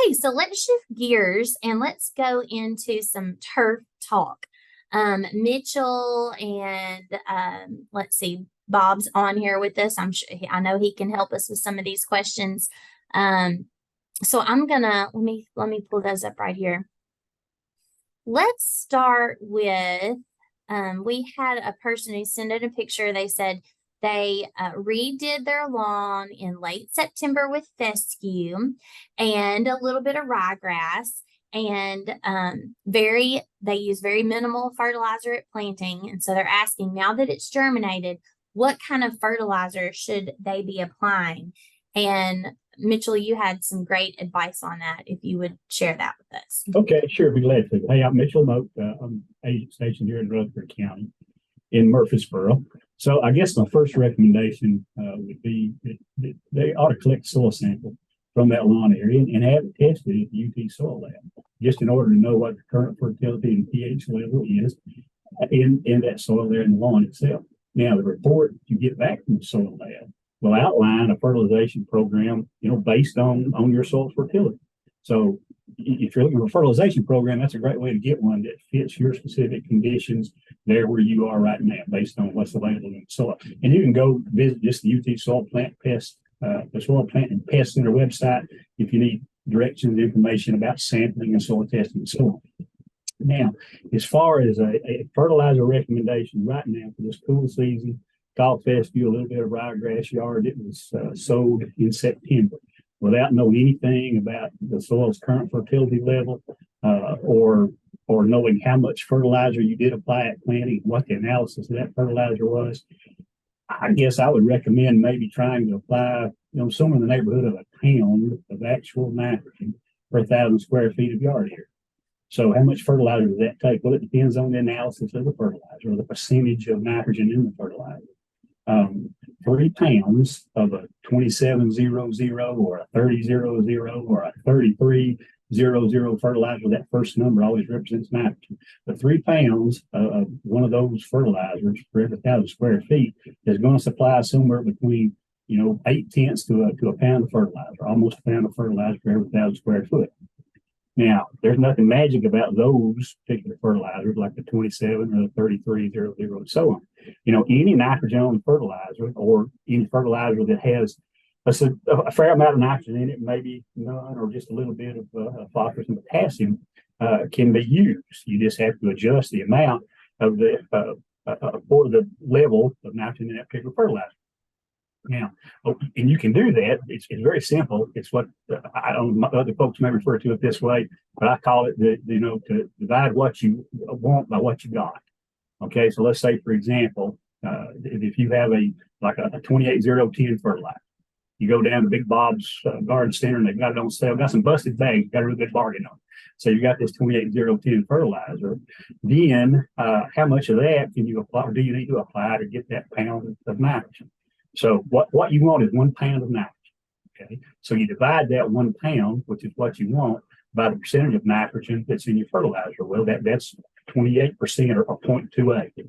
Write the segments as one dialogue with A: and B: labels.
A: Okay, so let's shift gears and let's go into some turf talk. Mitchell and let's see, Bob's on here with us. I know he can help us with some of these questions. So I'm gonna let me pull those up right here. Let's start with we had a person who sent in a picture. They said they redid their lawn in late September with fescue and a little bit of ryegrass, and they use very minimal fertilizer at planting. And so they're asking, now that it's germinated, what kind of fertilizer should they be applying? And Mitchell, you had some great advice on that, if you would share that with us.
B: Okay, sure, be glad to. Hey, I'm Mitchell Moat. I'm agent stationed here in Rutherford County in Murfreesboro. So I guess my first recommendation would be that they ought to collect soil sample from that lawn area and have it tested at the UT Soil Lab, just in order to know what the current fertility and pH level is in that soil there in the lawn itself. Now, the report you get back from the soil lab will outline a fertilization program, based on your soil's fertility. So if you're looking for a fertilization program, that's a great way to get one that fits your specific conditions there where you are right now, based on what's available in the soil. And you can go visit just the UT Soil Plant Pest, the Soil Plant and Pest Center website if you need directions and information about sampling and soil testing and so on. Now, as far as a fertilizer recommendation right now for this cool season, call fescue, a little bit of ryegrass yard. It was sowed in September without knowing anything about the soil's current fertility level, or knowing how much fertilizer you did apply at planting, what the analysis of that fertilizer was. I guess I would recommend maybe trying to apply, somewhere in the neighborhood of a pound of actual nitrogen per 1,000 square feet of yard area. So how much fertilizer does that take? Well, it depends on the analysis of the fertilizer, or the percentage of nitrogen in the fertilizer. 3 pounds of a 2700 or a 3000 or a 3300 fertilizer, that first number always represents nitrogen. But 3 pounds of one of those fertilizers for every 1,000 square feet is going to supply somewhere between 0.8 to a pound of fertilizer, almost a pound of fertilizer for every 1,000 square foot. Now, there's nothing magic about those particular fertilizers, like the 27 or the 3300 and so on. Any nitrogen fertilizer, or any fertilizer that has a fair amount of nitrogen in it, maybe none or just a little bit of phosphorus and potassium, can be used. You just have to adjust the amount of for the level of nitrogen in that particular fertilizer. Now, and you can do that. It's very simple. It's what I don't know, other folks may refer to it this way, but I call it to divide what you want by what you got. Okay, so let's say, for example, if you have a 28010 fertilizer, you go down to Big Bob's garden center and they've got it on sale, got some busted bags, got a really good bargain on it. So you got this 28010 fertilizer. Then how much of that can you apply, or do you need to apply to get that pound of nitrogen? So what you want is 1 pound of nitrogen. Okay, so you divide that 1 pound, which is what you want, by the percentage of nitrogen that's in your fertilizer. Well, that's 28% or 0.28.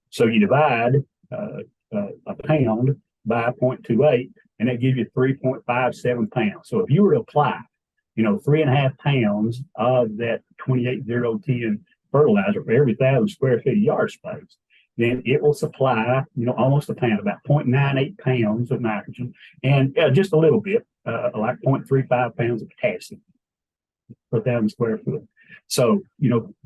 B: So you divide a pound by 0.28, and that gives you 3.57 pounds. So if you were to apply, 3.5 pounds of that 28010 fertilizer for every 1,000 square feet of yard space, then it will supply, almost a pound, about 0.98 pounds of nitrogen, and just a little bit, like 0.35 pounds of potassium per 1,000 square foot. So,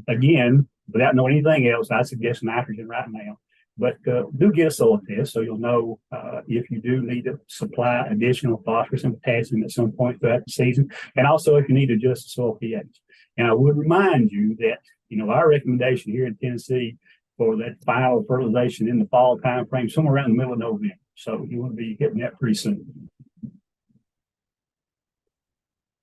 B: again, without knowing anything else, I suggest nitrogen right now. But do get a soil test so you'll know if you do need to supply additional phosphorus and potassium at some point throughout the season, and also if you need to adjust the soil pH. And I would remind you that, our recommendation here in Tennessee for that final fertilization in the fall time frame, somewhere around the middle of November. So you want to be hitting that pretty soon.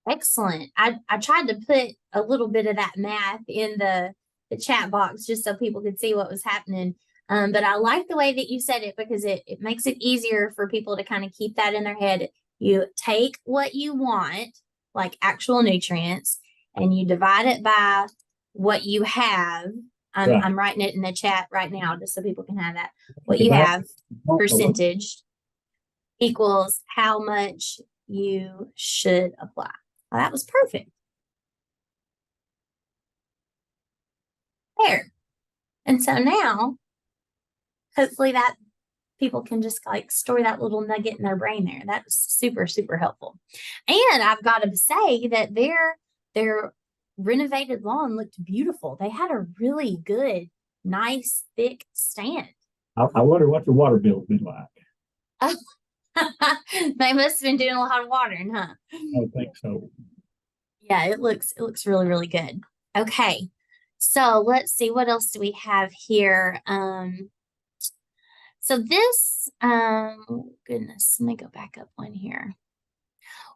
A: Excellent. I tried to put a little bit of that math in the chat box just so people could see what was happening. But I like the way that you said it, because it makes it easier for people to kind of keep that in their head. You take what you want, like actual nutrients, and you divide it by what you have. I'm writing it in the chat right now just so people can have that. What you have, percentage, equals how much you should apply. Well, that was perfect. There. And so now, hopefully that people can just like store that little nugget in their brain there. That's super, super helpful. And I've got to say that their renovated lawn looked beautiful. They had a really good, nice, thick stand.
B: I wonder what the water bill's been like.
A: They must have been doing a lot of watering, huh?
B: I don't think so.
A: Yeah, it looks really, really good. Okay. So let's see, what else do we have here? So this, goodness, let me go back up one here.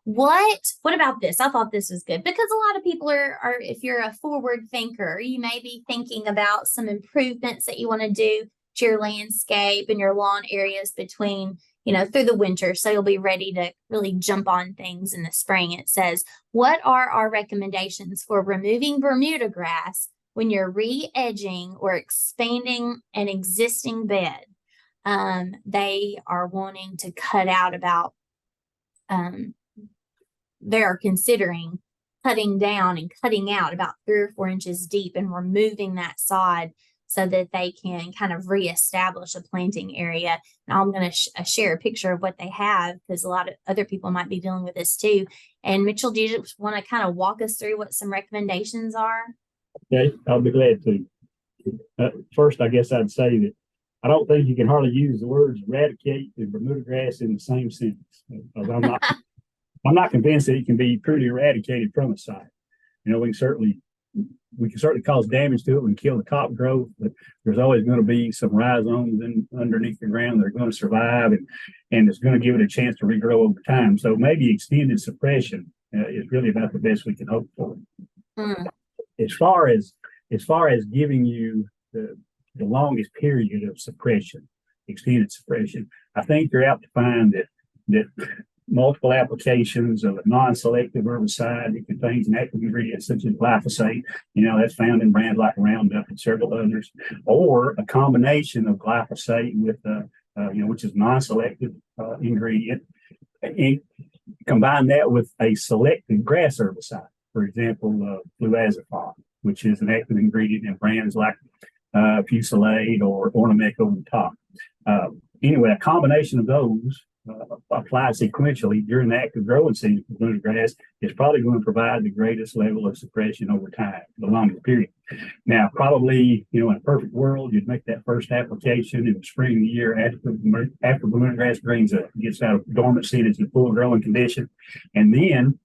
A: What about this? I thought this was good because a lot of people are if you're a forward thinker, you may be thinking about some improvements that you want to do to your landscape and your lawn areas between, through the winter. So you'll be ready to really jump on things in the spring. It says, what are our recommendations for removing Bermuda grass when you're re-edging or expanding an existing bed? They are wanting to cut out about they are considering cutting down and cutting out about 3 or 4 inches deep and removing that sod so that they can kind of reestablish a planting area. And I'm going to share a picture of what they have because a lot of other people might be dealing with this too. And Mitchell, do you just want to kind of walk us through what some recommendations are?
B: Okay, I'll be glad to. First, I guess I'd say that I don't think you can hardly use the words eradicate and Bermuda grass in the same sentence. Because I'm not convinced that it can be truly eradicated from a site. We can certainly cause damage to it. We can kill the top growth, but there's always going to be some rhizomes underneath the ground that are going to survive, and it's going to give it a chance to regrow over time. So maybe extended suppression is really about the best we can hope for.
A: Mm.
B: As far as giving you the longest period of suppression, extended suppression, I think you're out to find that multiple applications of a non-selective herbicide that contains an active ingredient such as glyphosate, that's found in brands like Roundup and several others, or a combination of glyphosate with, which is non-selective ingredient, and combine that with a selective grass herbicide, for example, fluazepam, which is an active ingredient in brands like Fusilade or Ornament over the top. Anyway, a combination of those applied sequentially during the active growing season for Bermuda grass is probably going to provide the greatest level of suppression over time, the longest period. Now, probably, in a perfect world, you'd make that first application in the spring of the year after Bermuda grass gets out of dormancy and is in full growing condition. And then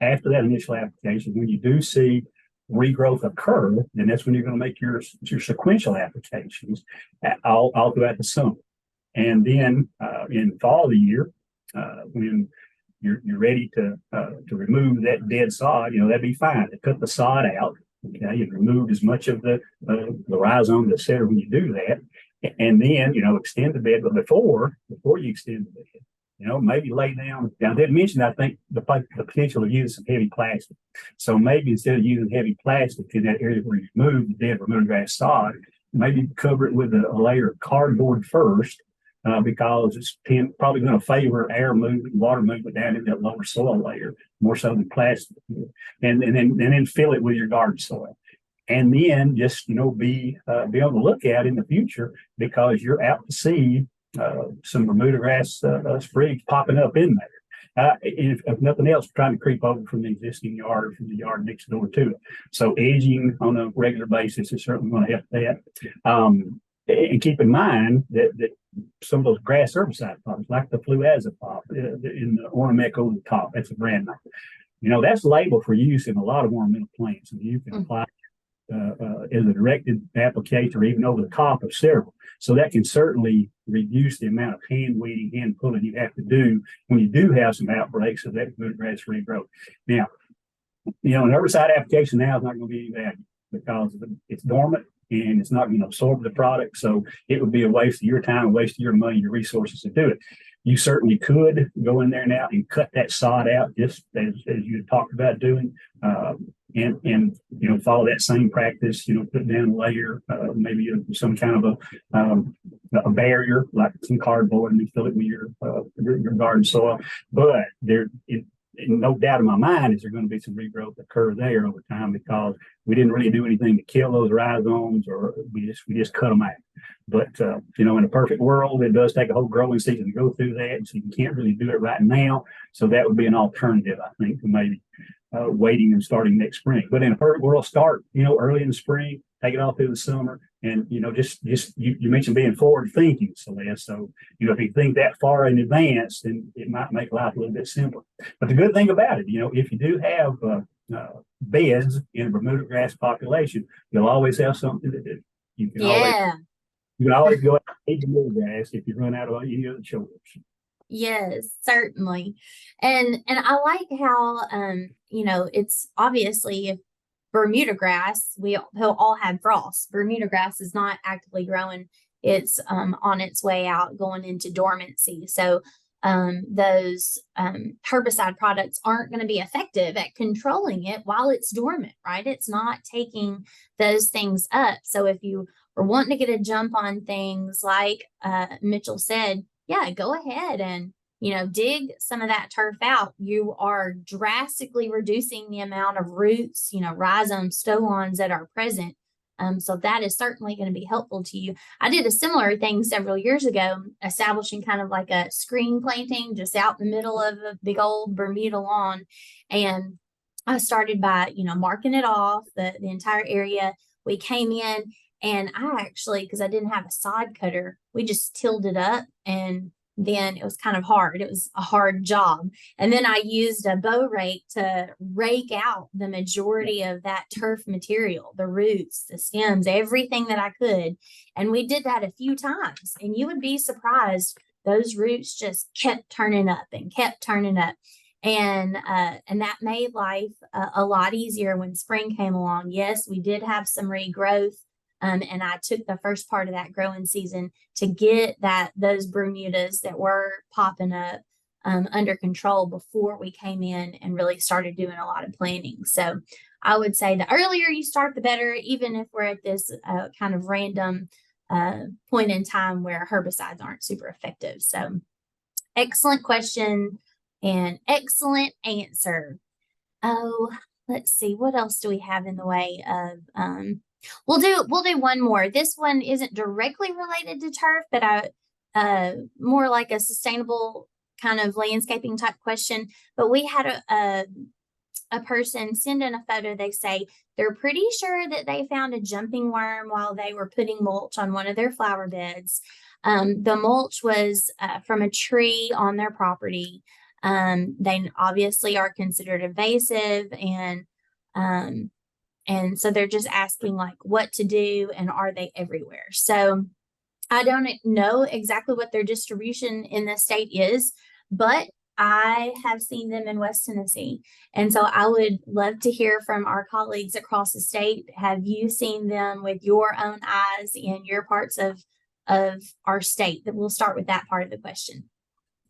B: after that initial application, when you do see regrowth occur, then that's when you're going to make your sequential applications all throughout the summer. And then in fall of the year, when you're ready to remove that dead sod, that'd be fine. To cut the sod out, okay, you remove as much of the rhizomes, et cetera, when you do that, and then extend the bed. But before you extend the bed, maybe lay down. Now, I did mention, I think, the potential of using some heavy plastic. So maybe instead of using heavy plastic in that area where you remove the dead Bermuda grass sod, maybe cover it with a layer of cardboard first. Because it's probably going to favor air movement, water movement down in that lower soil layer more so than plastic, and then fill it with your garden soil, and then just be able to look at in the future because you're out to see some Bermuda grass sprigs popping up in there. If nothing else, trying to creep over from the existing yard or from the yard next door to it. So edging on a regular basis is certainly going to help that. And keep in mind that some of those grass herbicide products, like the fluazepam in the Ornament over the top, that's a brand name. That's labeled for use in a lot of ornamental plants, and you can apply as a directed application or even over the top of several. So that can certainly reduce the amount of hand weeding, hand pulling you have to do when you do have some outbreaks of that good grass regrowth. Now, an herbicide application now is not going to be any value because it's dormant and it's not going to absorb the product. So it would be a waste of your time, a waste of your money, your resources to do it. You certainly could go in there now and cut that sod out, just as you had talked about doing, and follow that same practice. Put down a layer, maybe some kind of a barrier like some cardboard, and then fill it with your garden soil. But no doubt in my mind is there going to be some regrowth occur there over time because we didn't really do anything to kill those rhizomes, or we just cut them out. But in a perfect world, it does take a whole growing season to go through that, and so you can't really do it right now. So that would be an alternative, I think, to maybe waiting and starting next spring. But in a perfect world, start early in the spring, take it all through the summer, and just you mentioned being forward thinking, Celeste. So if you think that far in advance, then it might make life a little bit simpler. But the good thing about it, if you do have beds in a Bermuda grass population, you'll always have something to do. You can always
A: Yeah.
B: go out and eat Bermuda grass if you run out of any other chores.
A: Yes, certainly. And I like how it's obviously if Bermuda grass, we'll all had frost. Bermuda grass is not actively growing. It's on its way out going into dormancy. So those herbicide products aren't going to be effective at controlling it while it's dormant, right? It's not taking those things up. So if you are wanting to get a jump on things like Mitchell said, yeah, go ahead and dig some of that turf out. You are drastically reducing the amount of roots, rhizomes, stolons that are present. So that is certainly going to be helpful to you. I did a similar thing several years ago, establishing kind of like a screen planting just out in the middle of a big old Bermuda lawn. And I started by, marking it off the entire area. We came in and I actually, because I didn't have a sod cutter, we just tilled it up, and then it was kind of hard. It was a hard job. And then I used a bow rake to rake out the majority of that turf material, the roots, the stems, everything that I could. And we did that a few times, and you would be surprised. Those roots just kept turning up and kept turning up. And that made life a lot easier when spring came along. Yes, we did have some regrowth. And I took the first part of that growing season to get those Bermudas that were popping up under control before we came in and really started doing a lot of planting. So I would say the earlier you start, the better, even if we're at this kind of random point in time where herbicides aren't super effective. So excellent question and excellent answer. Oh, let's see. What else do we have in the way of We'll do one more. This one isn't directly related to turf, but more like a sustainable kind of landscaping type question. But we had a person send in a photo. They say they're pretty sure that they found a jumping worm while they were putting mulch on one of their flower beds. The mulch was from a tree on their property. They obviously are considered invasive, and so they're just asking like what to do and are they everywhere? So I don't know exactly what their distribution in the state is, but I have seen them in West Tennessee. And so I would love to hear from our colleagues across the state. Have you seen them with your own eyes in your parts of our state? That we'll start with that part of the question.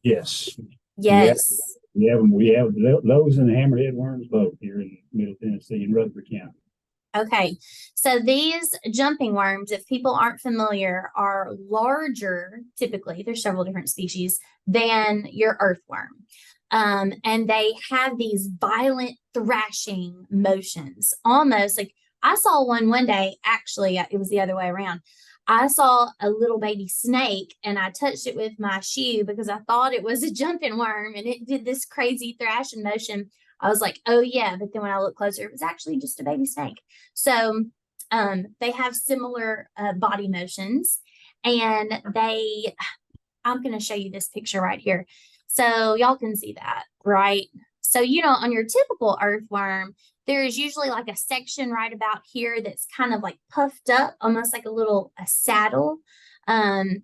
B: Yes.
A: Yes.
B: We have those and the hammerhead worms both here in Middle Tennessee in Rutherford County.
A: Okay, so these jumping worms, if people aren't familiar, are larger, typically, there's several different species, than your earthworm. And they have these violent thrashing motions, almost like I saw one day, actually, it was the other way around. I saw a little baby snake and I touched it with my shoe because I thought it was a jumping worm, and it did this crazy thrashing motion. I was like, oh yeah. But then when I looked closer, it was actually just a baby snake. So they have similar body motions, and I'm going to show you this picture right here. So y'all can see that, right? So, on your typical earthworm, there's usually like a section right about here that's kind of like puffed up, almost like a saddle. And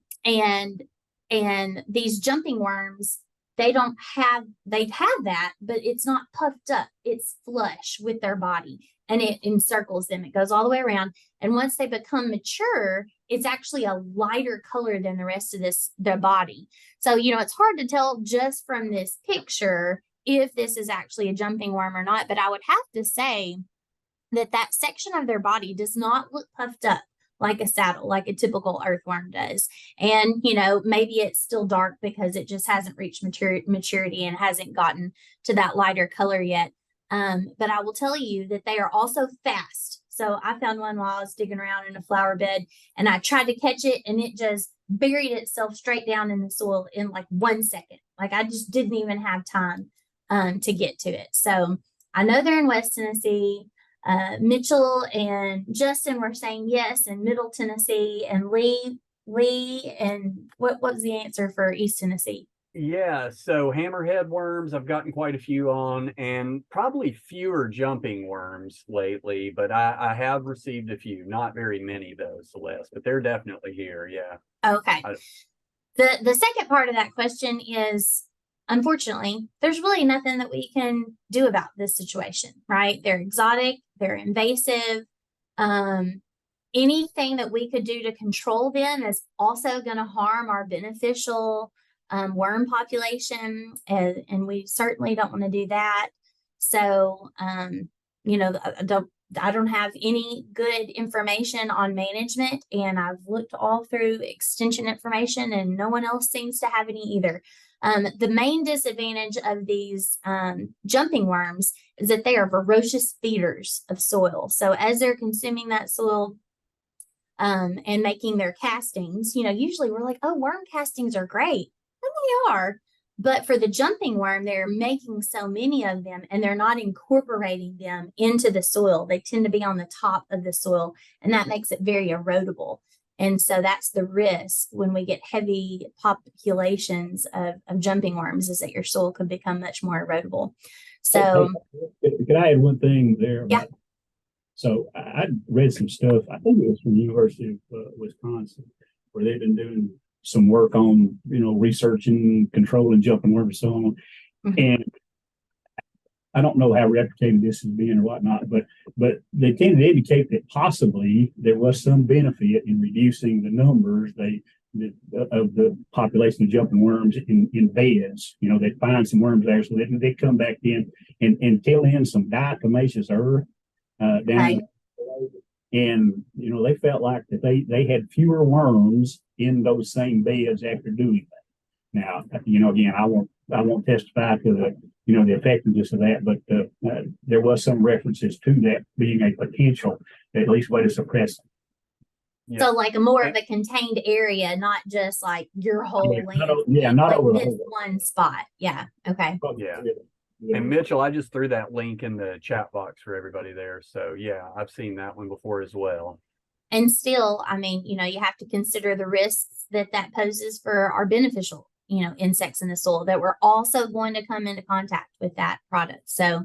A: these jumping worms, they have that, but it's not puffed up. It's flush with their body, and it encircles them. It goes all the way around. And once they become mature, it's actually a lighter color than the rest of their body. So, it's hard to tell just from this picture if this is actually a jumping worm or not. But I would have to say that section of their body does not look puffed up like a saddle, like a typical earthworm does. And, maybe it's still dark because it just hasn't reached maturity and hasn't gotten to that lighter color yet. But I will tell you that they are also fast. So I found one while I was digging around in a flower bed, and I tried to catch it, and it just buried itself straight down in the soil in like 1 second. Like I just didn't even have time to get to it. So I know they're in West Tennessee. Mitchell and Justin were saying yes in Middle Tennessee, and Lee, and what was the answer for East Tennessee?
C: Yeah, so hammerhead worms, I've gotten quite a few on, and probably fewer jumping worms lately, but I have received a few, not very many though, Celeste, but they're definitely here. Yeah.
A: Okay. The second part of that question is, unfortunately, there's really nothing that we can do about this situation, right? They're exotic, they're invasive. Anything that we could do to control them is also going to harm our beneficial worm population, and we certainly don't want to do that. So, I don't have any good information on management, and I've looked all through extension information, and no one else seems to have any either. The main disadvantage of these jumping worms is that they are voracious feeders of soil. So as they're consuming that soil and making their castings, usually we're like, oh, worm castings are great. And they are. But for the jumping worm, they're making so many of them, and they're not incorporating them into the soil. They tend to be on the top of the soil, and that makes it very erodible. And so that's the risk when we get heavy populations of jumping worms, is that your soil could become much more erodible. So,
B: can I add one thing there?
A: Yeah.
B: So I read some stuff, I think it was from the University of Wisconsin, where they've been doing some work on, researching, controlling jumping worms and so on. Mm-hmm. And I don't know how replicated this is being or whatnot, but they tend to indicate that possibly there was some benefit in reducing the numbers of the population of jumping worms in beds. They find some worms there, so they come back in and till in some diatomaceous earth down. Right. And they felt like that they had fewer worms in those same beds after doing that. Now, again, I won't testify to the effectiveness of that, but there was some references to that being a potential, at least way to suppress them.
A: Yeah. So like more of a contained area, not just like your whole land.
B: Not
A: like
B: over
A: this one spot. Yeah. Okay.
C: Yeah. And Mitchell, I just threw that link in the chat box for everybody there. So yeah, I've seen that one before as well.
A: And still, you have to consider the risks that poses for our beneficial, insects in the soil that we're also going to come into contact with that product. So,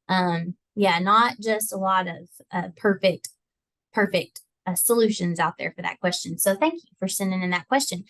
A: not just a lot of perfect solutions out there for that question. So thank you for sending in that question.